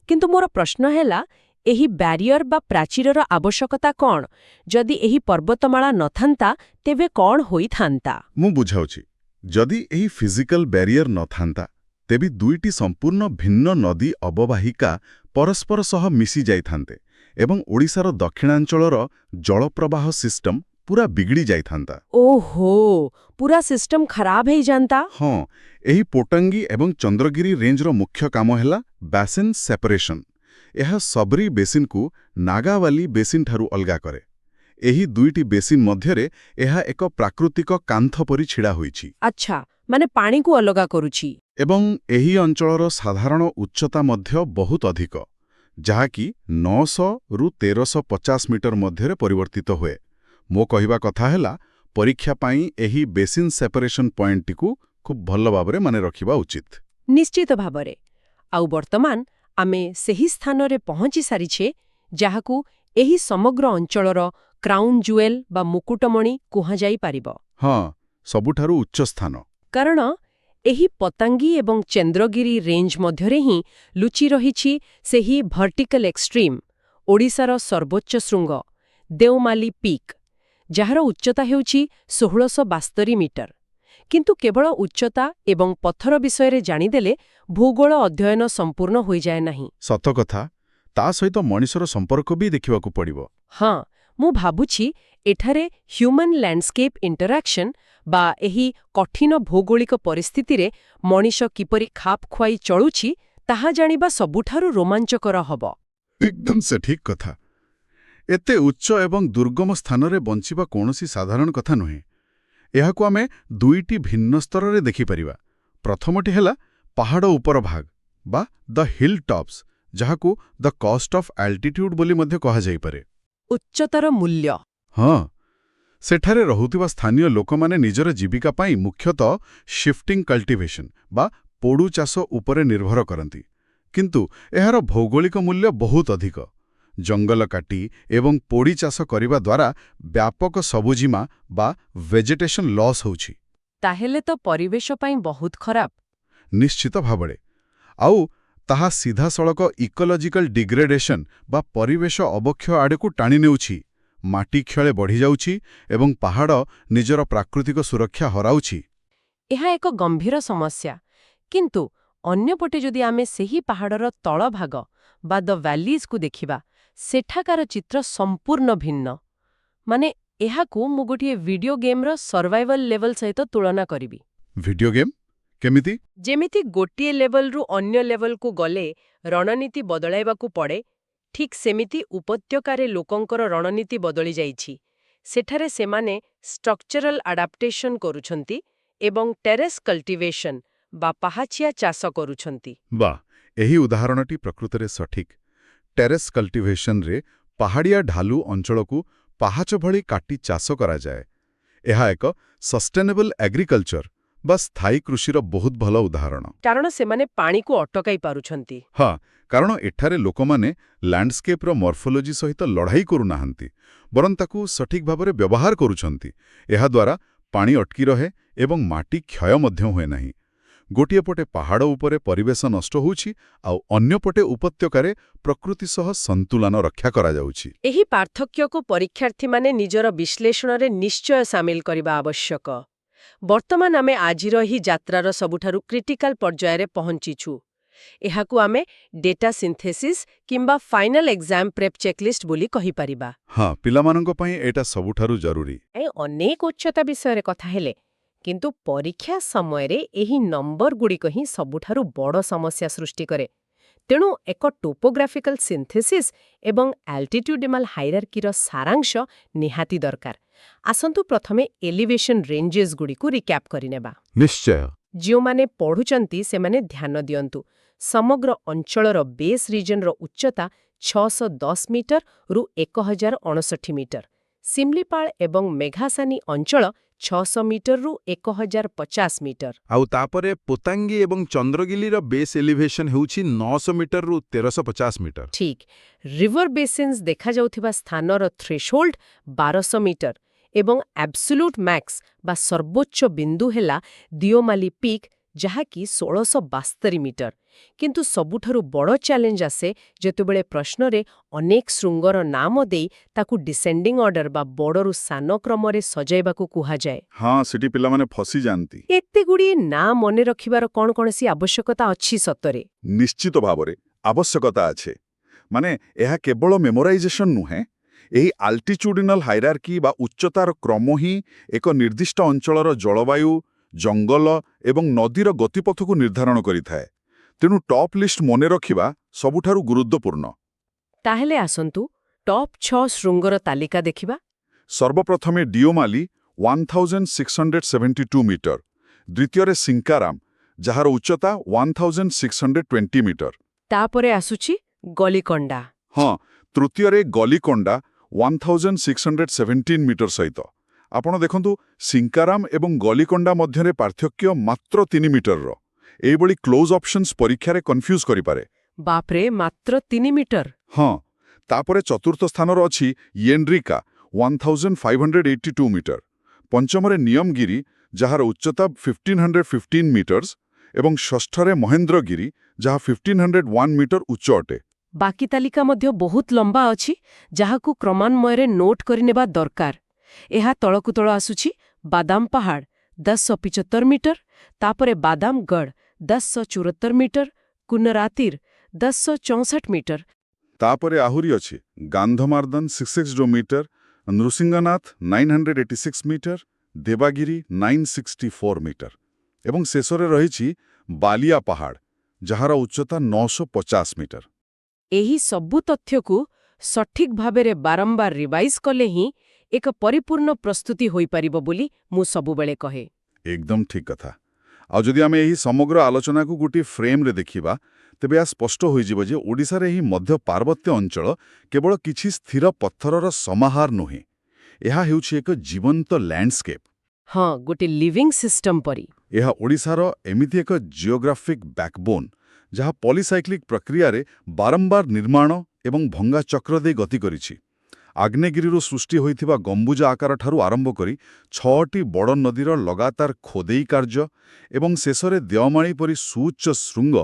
S1: କିନ୍ତୁ ମୋର ପ୍ରଶ୍ନ ହେଲା, ଏହି ବ୍ୟାରିୟର ବା ପ୍ରାଚୀରର ଆବଶ୍ୟକତା କ'ଣ? ଯଦି ଏହି ପର୍ବତମାଳା ନଥାନ୍ତା ତେବେ କ'ଣ ହୋଇଥାନ୍ତା?
S2: ମୁଁ ବୁଝାଉଛି। ଯଦି ଏହି ଫିଜିକାଲ ବ୍ୟାରିୟର ନଥାନ୍ତା ତେବେ ଦୁଇଟି ସମ୍ପୂର୍ଣ୍ଣ ଭିନ୍ନ ନଦୀ ଅବବାହିକା ପରସ୍ପର ସହ ମିଶି ଯାଇଥାନ୍ତେ ଏବଂ ଓଡ଼ିଶାର ଦକ୍ଷିଣାଞ୍ଚଳର ଜଳପ୍ରବାହ ସିଷ୍ଟମ ପୁରା ବିଗିଡ଼ି ଯାଇଥାନ୍ତା।
S1: ଓହୋ, ପୁରା ସିଷ୍ଟମ ଖରାପ ହେଇଯାନ୍ତା?
S2: ହଁ, ଏହି ପୋଟାଙ୍ଗୀ ଏବଂ ଚନ୍ଦ୍ରଗିରି ରେଞ୍ଜର ମୁଖ୍ୟ କାମ ହେଲା ବାସିନ୍ ସେପାରେସନ୍। ଏହା ସବରୀ ବେସିନ୍କୁ ନାଗାବାଲି ବେସିନ୍ଠାରୁ ଅଲଗା କରେ। ଏହି ଦୁଇଟି ବେସିନ୍ ମଧ୍ୟରେ ଏହା ଏକ ପ୍ରାକୃତିକ କାନ୍ଥ ପରି ଛିଡ଼ା ହୋଇଛି।
S1: ଆଚ୍ଛା, ମାନେ ପାଣିକୁ ଅଲଗା କରୁଛି।
S2: ଏବଂ ଏହି ଅଞ୍ଚଳର ସାଧାରଣ ଉଚ୍ଚତା ମଧ୍ୟ ବହୁତ ଅଧିକ, ଯାହାକି 900ରୁ 1350 ମିଟର ମଧ୍ୟରେ ପରିବର୍ତ୍ତିତ ହୁଏ। ମୋ କହିବା କଥା ହେଲା, ପରୀକ୍ଷା ପାଇଁ ଏହି ବେସିନ୍ ସେପାରେସନ୍ ପଏଣ୍ଟଟିକୁ ଖୁବ୍ ଭଲ ଭାବରେ ମନେ ରଖିବା ଉଚିତ।
S1: ନିଶ୍ଚିତ ଭାବରେ। ଆଉ ବର୍ତ୍ତମାନ ଆମେ ସେହି ସ୍ଥାନରେ ପହଞ୍ଚି ସାରିଛେ ଯାହାକୁ ଏହି ସମଗ୍ର ଅଞ୍ଚଳର କ୍ରାଉନ୍ ଜୁଏଲ୍ ବା ମୁକୁଟମଣି କୁହାଯାଇପାରିବ।
S2: ହଁ, ସବୁଠାରୁ ଉଚ୍ଚ ସ୍ଥାନ।
S1: କାରଣ ଏହି ପତାଙ୍ଗୀ ଏବଂ ଚନ୍ଦ୍ରଗିରି ରେଞ୍ଜ ମଧ୍ୟରେ ହିଁ ଲୁଚି ରହିଛି ସେହି ଭର୍ଟିକାଲ ଏକ୍ସଟ୍ରିମ୍, ଓଡ଼ିଶାର ସର୍ବୋଚ୍ଚ ଶୃଙ୍ଗ ଦେଓମାଲି ପିକ୍, ଯାହାର ଉଚ୍ଚତା ହେଉଛି 1672 ମିଟର। କିନ୍ତୁ କେବଳ ଉଚ୍ଚତା ଏବଂ ପଥର ବିଷୟରେ ଜାଣିଦେଲେ ଭୂଗୋଳ ଅଧ୍ୟୟନ ସମ୍ପୂର୍ଣ୍ଣ ହୋଇଯାଏ ନାହିଁ।
S2: ସତ କଥା, ତା ସହିତ ମଣିଷର ସମ୍ପର୍କ ବି ଦେଖିବାକୁ ପଡ଼ିବ।
S1: ହଁ, ମୁଁ ଭାବୁଛି ଏଠାରେ ହ୍ୟୁମାନ୍ ଲ୍ୟାଣ୍ଡସ୍କେପ୍ ଇଣ୍ଟରାକ୍ସନ୍ ବା ଏହି କଠିନ ଭୌଗୋଳିକ ପରିସ୍ଥିତିରେ ମଣିଷ କିପରି ଖାପ ଖୁଆଇ ଚଳୁଛି ତାହା ଜାଣିବା ସବୁଠାରୁ ରୋମାଞ୍ଚକର ହେବ।
S2: ଏକଦମ ସଠିକ୍ କଥା। ଏତେ ଉଚ୍ଚ ଏବଂ ଦୁର୍ଗମ ସ୍ଥାନରେ ବଞ୍ଚିବା କୌଣସି ସାଧାରଣ କଥା ନୁହେଁ। ଏହାକୁ ଆମେ ଦୁଇଟି ଭିନ୍ନ ସ୍ତରରେ ଦେଖିପାରିବା। ପ୍ରଥମଟି ହେଲା ପାହାଡ଼ ଉପର ଭାଗ ବା ଦ ହିଲ୍ ଟପ୍ସ, ଯାହାକୁ ଦ କଷ୍ଟ ଅଫ୍ ଆଲ୍ଟିଟ୍ୟୁଡ୍ ବୋଲି ମଧ୍ୟ କୁହାଯାଇପାରେ।
S1: ଉଚ୍ଚତାର ମୂଲ୍ୟ।
S2: ହଁ, ସେଠାରେ ରହୁଥିବା ସ୍ଥାନୀୟ ଲୋକମାନେ ନିଜର ଜୀବିକା ପାଇଁ ମୁଖ୍ୟତଃ ଶିଫ୍ଟିଂ କଲ୍ଟିଭେସନ୍ ବା ପୋଡୁ ଚାଷ ଉପରେ ନିର୍ଭର କରନ୍ତି। କିନ୍ତୁ ଏହାର ଭୌଗୋଳିକ ମୂଲ୍ୟ ବହୁତ ଅଧିକ। ଜଙ୍ଗଲ କାଟି ଏବଂ ପୋଡ଼ି ଚାଷ କରିବା ଦ୍ୱାରା ବ୍ୟାପକ ସବୁଜିମା ବା ଭେଜେଟେସନ୍ ଲସ୍ ହେଉଛି।
S1: ତାହେଲେ ତ ପରିବେଶ ପାଇଁ ବହୁତ ଖରାପ।
S2: ନିଶ୍ଚିତ ଭାବରେ। ଆଉ ତାହା ସିଧାସଳଖ ଇକୋଲୋଜିକାଲ ଡିଗ୍ରେଡେସନ୍ ବା ପରିବେଶ ଅବକ୍ଷୟ ଆଡ଼କୁ ଟାଣି ନେଉଛି। ମାଟି କ୍ଷୟ ବଢ଼ିଯାଉଛି ଏବଂ ପାହାଡ଼ ନିଜର ପ୍ରାକୃତିକ ସୁରକ୍ଷା ହରାଉଛି।
S1: ଏହା ଏକ ଗମ୍ଭୀର ସମସ୍ୟା। କିନ୍ତୁ ଅନ୍ୟପଟେ ଯଦି ଆମେ ସେହି ପାହାଡ଼ର ତଳଭାଗ ବା ଦ ଭ୍ୟାଲିଜ୍କୁ ଦେଖିବା, ସେଠାକାର ଚିତ୍ର ସମ୍ପୂର୍ଣ୍ଣ ଭିନ୍ନ। ମାନେ ଏହାକୁ ମୁଁ ଗୋଟିଏ ଭିଡିଓ ଗେମ୍ର ସର୍ଭାଇଭାଲ୍ ଲେଭଲ୍ ସହିତ ତୁଳନା କରିବି।
S2: Video game? କେମିତି?
S1: ଯେମିତି ଗୋଟିଏ ଲେଭଲରୁ ଅନ୍ୟ ଲେଭଲକୁ ଗଲେ ରଣନୀତି ବଦଳାଇବାକୁ ପଡ଼େ, ଠିକ୍ ସେମିତି ଉପତ୍ୟକାରେ ଲୋକଙ୍କର ରଣନୀତି ବଦଳି ଯାଇଛି। ସେଠାରେ ସେମାନେ ଷ୍ଟ୍ରକ୍ଚରାଲ୍ ଆଡାପ୍ଟେସନ୍ କରୁଛନ୍ତି ଏବଂ ଟେରେସ୍ କଲ୍ଟିଭେସନ୍ ବା ପାହାଚିଆ ଚାଷ କରୁଛନ୍ତି।
S2: ବାଃ, ଏହି ଉଦାହରଣଟି ପ୍ରକୃତରେ ସଠିକ୍। ଟେରେସ୍ କଲ୍ଟିଭେସନ୍ରେ ପାହାଡ଼ିଆ ଢାଲୁ ଅଞ୍ଚଳକୁ ପାହାଚ ଭଳି କାଟି ଚାଷ କରାଯାଏ। ଏହା ଏକ ସଷ୍ଟେନେବଲ୍ ଏଗ୍ରିକଲଚର ବା ସ୍ଥାୟୀ କୃଷିର ବହୁତ ଭଲ ଉଦାହରଣ।
S1: କାରଣ ସେମାନେ ପାଣିକୁ ଅଟକାଇ ପାରୁଛନ୍ତି।
S2: ହଁ, କାରଣ ଏଠାରେ ଲୋକମାନେ ଲ୍ୟାଣ୍ଡସ୍କେପ୍ର ମର୍ଫୋଲୋଜି ସହିତ ଲଢ଼ାଇ କରୁନାହାନ୍ତି, ବରଂ ତାକୁ ସଠିକ୍ ଭାବରେ ବ୍ୟବହାର କରୁଛନ୍ତି। ଏହାଦ୍ୱାରା ପାଣି ଅଟକି ରହେ ଏବଂ ମାଟି କ୍ଷୟ ମଧ୍ୟ ହୁଏ ନାହିଁ। ଗୋଟିଏ ପଟେ ପାହାଡ଼ ଉପରେ ପରିବେଶ ନଷ୍ଟ ହେଉଛି, ଆଉ ଅନ୍ୟପଟେ ଉପତ୍ୟକାରେ ପ୍ରକୃତି ସହ ସନ୍ତୁଳନ ରକ୍ଷା କରାଯାଉଛି।
S1: ଏହି ପାର୍ଥକ୍ୟକୁ ପରୀକ୍ଷାର୍ଥୀମାନେ ନିଜର ବିଶ୍ଳେଷଣରେ ନିଶ୍ଚୟ ସାମିଲ କରିବା ଆବଶ୍ୟକ। ବର୍ତ୍ତମାନ ଆମେ ଆଜିର ଏହି ଯାତ୍ରାର ସବୁଠାରୁ କ୍ରିଟିକାଲ ପର୍ଯ୍ୟାୟରେ ପହଞ୍ଚିଛୁ। ଏହାକୁ ଆମେ ଡେଟା ସିନ୍ଥେସିସ୍ କିମ୍ବା ଫାଇନାଲ୍ ଏକ୍ଜାମ୍ ପ୍ରେପ୍ ଚେକ୍ଲିଷ୍ଟ ବୋଲି କହିପାରିବା।
S2: ହଁ, ପିଲାମାନଙ୍କ ପାଇଁ ଏଇଟା ସବୁଠାରୁ ଜରୁରୀ।
S1: ଅନେକ ଉଚ୍ଚତା ବିଷୟରେ କଥା ହେଲେ, କିନ୍ତୁ ପରୀକ୍ଷା ସମୟରେ ଏହି ନମ୍ବରଗୁଡ଼ିକ ହିଁ ସବୁଠାରୁ ବଡ଼ ସମସ୍ୟା ସୃଷ୍ଟି କରେ। ତେଣୁ ଏକ ଟୋପୋଗ୍ରାଫିକାଲ ସିନ୍ଥେସିସ୍ ଏବଂ ଆଲ୍ଟିଟ୍ୟୁଡିମାଲ ହାଇରାର୍କିର ସାରାଂଶ ନିହାତି ଦରକାର। ଆସନ୍ତୁ ପ୍ରଥମେ ଏଲିଭେସନ୍ ରେଞ୍ଜେସ୍ଗୁଡ଼ିକୁ ରିକ୍ୟାପ୍ କରିନେବା।
S2: ନିଶ୍ଚୟ।
S1: ଯେଉଁମାନେ ପଢ଼ୁଛନ୍ତି ସେମାନେ ଧ୍ୟାନ ଦିଅନ୍ତୁ। ସମଗ୍ର ଅଞ୍ଚଳର ବେସ୍ ରିଜନର ଉଚ୍ଚତା 610 ମିଟରରୁ 1059 ମିଟର। ସିମ୍ଲିପାଳ ଏବଂ ମେଘାସାନି ଅଞ୍ଚଳ 600 ମିଟରରୁ 1050 ମିଟର।
S3: ଆଉ ତାପରେ ପୋତାଙ୍ଗୀ ଏବଂ ଚନ୍ଦ୍ରଗିଲିର ବେସ୍ ଏଲିଭେସନ୍ ହେଉଛି 900 ମିଟରରୁ 1350 ମିଟର।
S1: ଠିକ୍। ରିଭର ବେସିନ୍ସ ଦେଖାଯାଉଥିବା ସ୍ଥାନର ଥ୍ରେଶୋଲ୍ଡ 1200 ମିଟର ଏବଂ ଆବ୍ସୋଲ୍ୟୁଟ୍ ମ୍ୟାକ୍ସ ବା ସର୍ବୋଚ୍ଚ ବିନ୍ଦୁ ହେଲା ଦିଓମାଲି ପିକ୍, ଯାହାକି 1672 ମିଟର। କିନ୍ତୁ ସବୁଠାରୁ ବଡ଼ ଚ୍ୟାଲେଞ୍ଜ ଆସେ ଯେତେବେଳେ ପ୍ରଶ୍ନରେ ଅନେକ ଶୃଙ୍ଗର ନାମ ଦେଇ ତାକୁ ଡିସେଣ୍ଡିଂ ଅର୍ଡର ବା ବଡ଼ରୁ ସାନ କ୍ରମରେ ସଜାଇବାକୁ କୁହାଯାଏ।
S2: ହଁ, ସେଠି ପିଲାମାନେ ଫସିଯାଆନ୍ତି।
S1: ଏତେଗୁଡ଼ିଏ ନାଁ ମନେ ରଖିବାର କ'ଣ କୌଣସି ଆବଶ୍ୟକତା ଅଛି ସତରେ?
S2: ନିଶ୍ଚିତ ଭାବରେ ଆବଶ୍ୟକତା ଅଛି। ମାନେ ଏହା କେବଳ ମେମୋରାଇଜେସନ୍ ନୁହେଁ। ଏହି ଆଲ୍ଟିଚ୍ୟୁଡିନାଲ ହାଇରାର୍କି ବା ଉଚ୍ଚତାର କ୍ରମ ହିଁ ଏକ ନିର୍ଦ୍ଦିଷ୍ଟ ଅଞ୍ଚଳର ଜଳବାୟୁ, ଜଙ୍ଗଲ ଏବଂ ନଦୀର ଗତିପଥକୁ ନିର୍ଦ୍ଧାରଣ କରିଥାଏ। ତେଣୁ ଟପ୍ ଲିଷ୍ଟ ମନେ ରଖିବା ସବୁଠାରୁ ଗୁରୁତ୍ୱପୂର୍ଣ୍ଣ।
S1: ତାହେଲେ ଆସନ୍ତୁ ଟପ୍ 6 ଶୃଙ୍ଗର ତାଲିକା ଦେଖିବା।
S2: ସର୍ବପ୍ରଥମେ ଡିଓମାଲି 1672 ମିଟର। ଦ୍ୱିତୀୟରେ ସିଙ୍କାରାମ, ଯାହାର ଉଚ୍ଚତା 1620 ମିଟର।
S1: ତାପରେ ଆସୁଛି ଗଲିକଣ୍ଡା।
S2: ହଁ, ତୃତୀୟରେ ଗଲିକଣ୍ଡା 1617 ମିଟର ସହିତ। ଆପଣ ଦେଖନ୍ତୁ, ସିଙ୍କାରାମ ଏବଂ ଗଲିକଣ୍ଡା ମଧ୍ୟରେ ପାର୍ଥକ୍ୟ ମାତ୍ର 3 ମିଟରର। ଏଇଭଳି କ୍ଲୋଜ୍ ଅପସନ୍ସ ପରୀକ୍ଷାରେ କନଫ୍ୟୁଜ୍ କରିପାରେ।
S1: ବାପ୍ରେ, ମାତ୍ର 3 ମିଟର।
S2: ହଁ, ତାପରେ ଚତୁର୍ଥ ସ୍ଥାନର ଅଛି ୟେଣ୍ଡ୍ରିକା 1582 ମିଟର, ପଞ୍ଚମରେ ନିୟମଗିରି ଯାହାର ଉଚ୍ଚତା 1515 ମିଟର୍ସ ଏବଂ ଷଷ୍ଠରେ ମହେନ୍ଦ୍ରଗିରି ଯାହା 1501 ମିଟର ଉଚ୍ଚ ଅଟେ।
S1: ବାକି ତାଲିକା ମଧ୍ୟ ବହୁତ ଲମ୍ବା ଅଛି, ଯାହାକୁ କ୍ରମାନ୍ୱୟରେ ନୋଟ୍ କରିନେବା ଦରକାର। ଏହା ତଳକୁ ତଳ ଆସୁଛି ବାଦାମ ପାହାଡ଼ 1075 ମିଟର, ତାପରେ ବାଦାମଗଡ଼ 1074 ମିଟର, କୁନରାତିର 1064 ମିଟର।
S2: ତାପରେ ଆହୁରି ଅଛି ଗାନ୍ଧମାର୍ଦ୍ଦନ 662 ମିଟର, ନୃସିଂହନାଥ 986 ମିଟର, ଦେବାଗିରି 964 ମିଟର ଏବଂ ଶେଷରେ ରହିଛି ବାଲିଆ ପାହାଡ଼ ଯାହାର ଉଚ୍ଚତା 950 ମିଟର।
S1: ଏହି ସବୁ ତଥ୍ୟକୁ ସଠିକ୍ ଭାବରେ ବାରମ୍ବାର ରିଭାଇଜ୍ କଲେ ହିଁ ଏକ ପରିପୂର୍ଣ୍ଣ ପ୍ରସ୍ତୁତି ହୋଇପାରିବ ବୋଲି ମୁଁ ସବୁବେଳେ କହେ।
S2: ଏକଦମ ଠିକ୍ କଥା। ଆଉ ଯଦି ଆମେ ଏହି ସମଗ୍ର ଆଲୋଚନାକୁ ଗୋଟିଏ ଫ୍ରେମ୍ରେ ଦେଖିବା, ତେବେ ଏହା ସ୍ପଷ୍ଟ ହୋଇଯିବ ଯେ ଓଡ଼ିଶାର ଏହି ମଧ୍ୟ ପାର୍ବତ୍ୟ ଅଞ୍ଚଳ କେବଳ କିଛି ସ୍ଥିର ପଥରର ସମାହାର ନୁହେଁ। ଏହା ହେଉଛି ଏକ ଜୀବନ୍ତ ଲ୍ୟାଣ୍ଡସ୍କେପ୍।
S1: ହଁ, ଗୋଟେ ଲିଭିଂ ସିଷ୍ଟମ୍ ପରି।
S2: ଏହା ଓଡ଼ିଶାର ଏମିତି ଏକ ଜିଓଗ୍ରାଫିକ୍ ବ୍ୟାକ୍ବୋନ୍ ଯାହା ପଲିସାଇକ୍ଲିକ୍ ପ୍ରକ୍ରିୟାରେ ବାରମ୍ବାର ନିର୍ମାଣ ଏବଂ ଭଙ୍ଗା ଚକ୍ର ଦେଇ ଗତି କରିଛି। ଆଗ୍ନେୟଗିରିରୁ ସୃଷ୍ଟି ହୋଇଥିବା ଗମ୍ବୁଜ ଆକାରଠାରୁ ଆରମ୍ଭ କରି 6ଟି ବଡ଼ ନଦୀର ଲଗାତାର ଖୋଦେଇ କାର୍ଯ୍ୟ ଏବଂ ଶେଷରେ ଦେଓମାଳି ପରି ସୁଉଚ୍ଚ ଶୃଙ୍ଗ,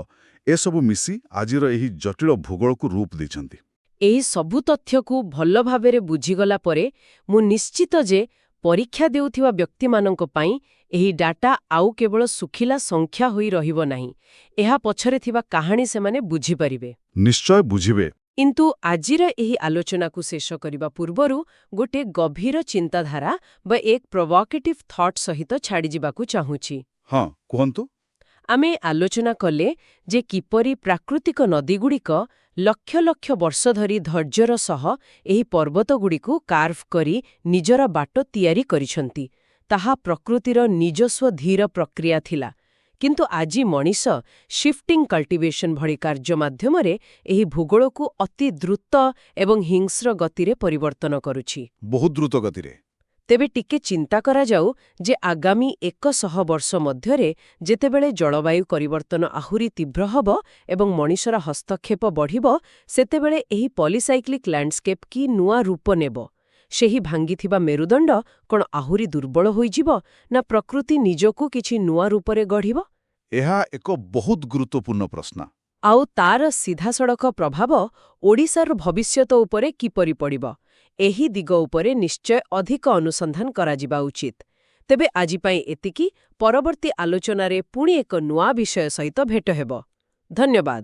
S2: ଏସବୁ ମିଶି ଆଜିର ଏହି ଜଟିଳ ଭୂଗୋଳକୁ ରୂପ ଦେଇଛନ୍ତି।
S1: ଏହି ସବୁ ତଥ୍ୟକୁ ଭଲ ଭାବରେ ବୁଝିଗଲା ପରେ ମୁଁ ନିଶ୍ଚିତ ଯେ ପରୀକ୍ଷା ଦେଉଥିବା ବ୍ୟକ୍ତିମାନଙ୍କ ପାଇଁ ଏହି ଡାଟା ଆଉ କେବଳ ଶୁଖିଲା ସଂଖ୍ୟା ହୋଇ ରହିବ ନାହିଁ। ଏହା ପଛରେ ଥିବା କାହାଣୀ ସେମାନେ ବୁଝିପାରିବେ।
S2: ନିଶ୍ଚୟ ବୁଝିବେ।
S1: କିନ୍ତୁ ଆଜିର ଏହି ଆଲୋଚନାକୁ ଶେଷ କରିବା ପୂର୍ବରୁ ଗୋଟେ ଗଭୀର ଚିନ୍ତାଧାରା ବା ଏକ ପ୍ରୋଭୋକେଟିଭ୍ ଥଟ୍ ସହିତ ଛାଡ଼ିଯିବାକୁ ଚାହୁଁଛି।
S2: ହଁ, କୁହନ୍ତୁ।
S1: ଆମେ ଆଲୋଚନା କଲେ ଯେ କିପରି ପ୍ରାକୃତିକ ନଦୀଗୁଡ଼ିକ ଲକ୍ଷ ଲକ୍ଷ ବର୍ଷ ଧରି ଧୈର୍ଯ୍ୟର ସହ ଏହି ପର୍ବତଗୁଡ଼ିକୁ କାର୍ଭ କରି ନିଜର ବାଟ ତିଆରି କରିଛନ୍ତି। ତାହା ପ୍ରକୃତିର ନିଜସ୍ୱ ଧୀର ପ୍ରକ୍ରିୟା ଥିଲା। କିନ୍ତୁ ଆଜି ମଣିଷ ଶିଫ୍ଟିଂ କଲ୍ଟିଭେସନ୍ ଭଳି କାର୍ଯ୍ୟ ମାଧ୍ୟମରେ ଏହି ଭୂଗୋଳକୁ ଅତି ଦ୍ରୁତ ଏବଂ ହିଂସ୍ର ଗତିରେ ପରିବର୍ତ୍ତନ କରୁଛି।
S2: ବହୁତ ଦ୍ରୁତ ଗତିରେ।
S1: ତେବେ ଟିକେ ଚିନ୍ତା କରାଯାଉ ଯେ ଆଗାମୀ 100 ବର୍ଷ ମଧ୍ୟରେ ଯେତେବେଳେ ଜଳବାୟୁ ପରିବର୍ତ୍ତନ ଆହୁରି ତୀବ୍ର ହେବ ଏବଂ ମଣିଷର ହସ୍ତକ୍ଷେପ ବଢ଼ିବ, ସେତେବେଳେ ଏହି ପଲିସାଇକ୍ଲିକ୍ ଲ୍ୟାଣ୍ଡସ୍କେପ୍ କି ନୂଆ ରୂପ ନେବ? ସେହି ଭାଙ୍ଗିଥିବା ମେରୁଦଣ୍ଡ କ'ଣ ଆହୁରି ଦୁର୍ବଳ ହୋଇଯିବ, ନା ପ୍ରକୃତି ନିଜକୁ କିଛି ନୂଆ ରୂପରେ ଗଢ଼ିବ?
S2: ଏହା ଏକ ବହୁତ ଗୁରୁତ୍ୱପୂର୍ଣ୍ଣ ପ୍ରଶ୍ନ।
S1: ଆଉ ତାର ସିଧାସଳଖ ପ୍ରଭାବ ଓଡ଼ିଶାର ଭବିଷ୍ୟତ ଉପରେ କିପରି ପଡ଼ିବ? ଏହି ଦିଗ ଉପରେ ନିଶ୍ଚୟ ଅଧିକ ଅନୁସନ୍ଧାନ କରାଯିବା ଉଚିତ। ତେବେ ଆଜି ପାଇଁ ଏତିକି। ପରବର୍ତ୍ତୀ ଆଲୋଚନାରେ ପୁଣି ଏକ ନୂଆ ବିଷୟ ସହିତ ଭେଟ ହେବ। ଧନ୍ୟବାଦ।